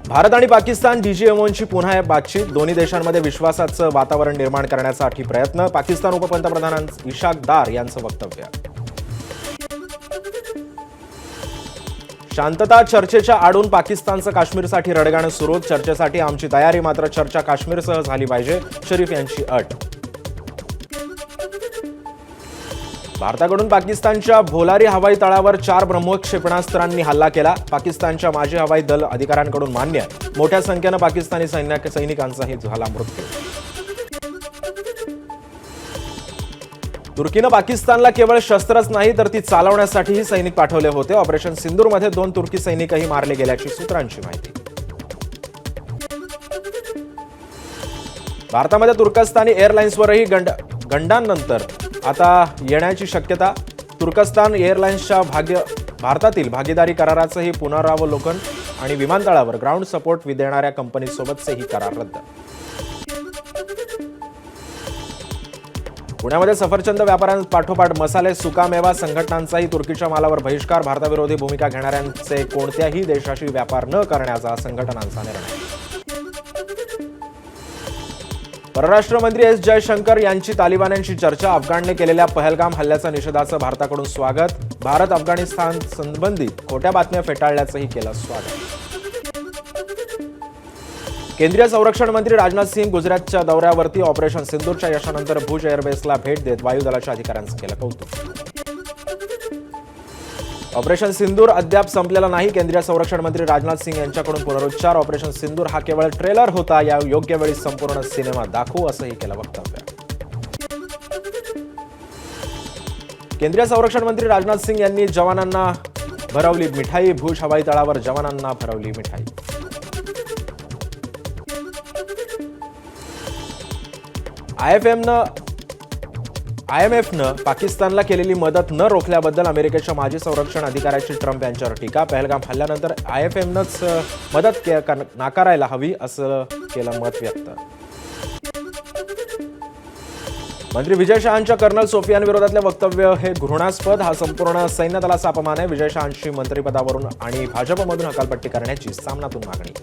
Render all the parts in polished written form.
भारत आणि पाकिस्तान डीजीएमओंची पुन्हा बातचीत, दोन्ही देशांमध्ये विश्वासाचं वातावरण निर्माण करण्यासाठी प्रयत्न. पाकिस्तान उपपंतप्रधान इशाक दार यांचं वक्तव्य. शांतता चर्चेच्या आडून पाकिस्तानचं काश्मीरसाठी रडगाणं सुरू. चर्चेसाठी आमची तयारी, मात्र चर्चा काश्मीरसह झाली पाहिजे, शरीफ यांची अट. भारताकडून पाकिस्तानच्या भोलारी हवाई तळावर 4 ब्रह्मोस क्षेपणास्त्रांनी हल्ला केला. पाकिस्तानच्या माजी हवाई दल अधिकाऱ्यांकडून मान्य. मोठ्या संख्येनं पाकिस्तानी सैनिकांचाही झाला मृत्यू. तुर्कीनं पाकिस्तानला केवळ शस्त्रच नाही तर ती चालवण्यासाठीही सैनिक पाठवले होते. ऑपरेशन सिंदूरमध्ये 2 तुर्की सैनिकही मारले गेल्याची सूत्रांची माहिती. भारतामध्ये तुर्कस्तानी एअरलाइन्सवरही गंडांनंतर आता येण्याची शक्यता. तुर्कस्तान एअरलाइन्सच्या भारतातील भागीदारी कराराचंही पुनरावलोकन आणि विमानतळावर ग्राउंड सपोर्ट देणाऱ्या कंपनीसोबतचेही करार रद्द. पुण्यामध्ये सफरचंद व्यापाऱ्यांपाठोपाठ मसाले सुकामेवा संघटनांचाही तुर्कीच्या मालावर बहिष्कार. भारताविरोधी भूमिका घेणाऱ्यांचे कोणत्याही देशाशी व्यापार न करण्याचा संघटनांचा निर्णय. परराष्ट्र मंत्री एस जयशंकर यांची तालिबान्यांशी चर्चा. अफगाणने केलेल्या पहलगाम हल्ल्याच्या निषेधाचं भारताकडून स्वागत. भारत अफगाणिस्तान संबंधित खोट्या बातम्या फेटाळल्याचंही केलं स्वागत. केंद्रीय संरक्षण मंत्री राजनाथ सिंह गुजरातच्या दौऱ्यावरती. ऑपरेशन सिंदूरच्या यशानंतर भुज एअरबेसला भेट देत वायुदलाच्या अधिकाऱ्यांचं केलं कौतुक. ऑपरेशन सिंदूर अद्याप संपलेला नाही. केंद्रीय संरक्षण मंत्री राजनाथ सिंह यांच्याकडून पुनरुच्चार. ऑपरेशन सिंदूर हा केवळ ट्रेलर होता, या योग्य वेळी संपूर्ण सिनेमा दाखवू असंही केलं वक्तव्य. केंद्रीय संरक्षण मंत्री राजनाथ सिंह यांनी जवानांना भरवली मिठाई. भुज हवाई तळावर जवानांना भरवली मिठाई. IMFनं पाकिस्तानला केलेली मदत न रोखल्याबद्दल अमेरिकेच्या माजी संरक्षण अधिकाऱ्याची ट्रम्प यांच्यावर टीका. पहलगाम हल्ल्यानंतर IMFनंच मदत नाकारायला हवी असं केलं मत व्यक्त. मंत्री विजय शहांच्या कर्नल सोफियान वक्तव्य हे घृणास्पद. हा संपूर्ण सैन्य दलाचा अपमान आहे. विजय शहांची मंत्रिपदावरून आणि भाजपमधून हकालपट्टी करण्याची सामनातून मागणी.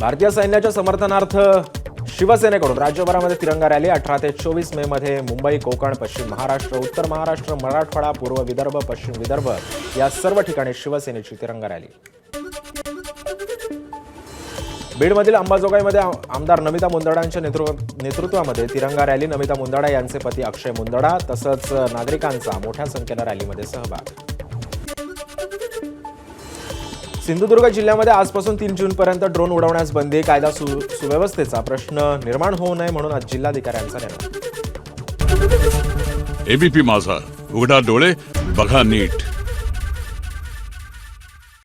भारतीय सैन्याच्या समर्थनार्थ शिवसेनेकडून राज्यभरामध्ये तिरंगा रॅली. 18 ते 24 मे मध्ये मुंबई, कोकण, पश्चिम महाराष्ट्र, उत्तर महाराष्ट्र, मराठवाडा, पूर्व विदर्भ, पश्चिम विदर्भ या सर्व ठिकाणी शिवसेनेची तिरंगा रॅली. बीडमधील अंबाजोगाईमध्ये आमदार नमिता मुंदडांच्या नेतृत्वामध्ये तिरंगा रॅली. नमिता मुंदडा यांचे पती अक्षय मुंदडा तसंच नागरिकांचा मोठ्या संख्येनं रॅलीमध्ये सहभाग. सिंधुदुर्ग जिल्ह्यामध्ये आजपासून 3 जूनपर्यंत ड्रोन उडवण्यास बंदी. कायदा सुव्यवस्थेचा प्रश्न निर्माण होऊ नये म्हणून आज जिल्हाधिकाऱ्यांचा निर्णय. एबीपी माझा, उघडा डोळे बघा नीट.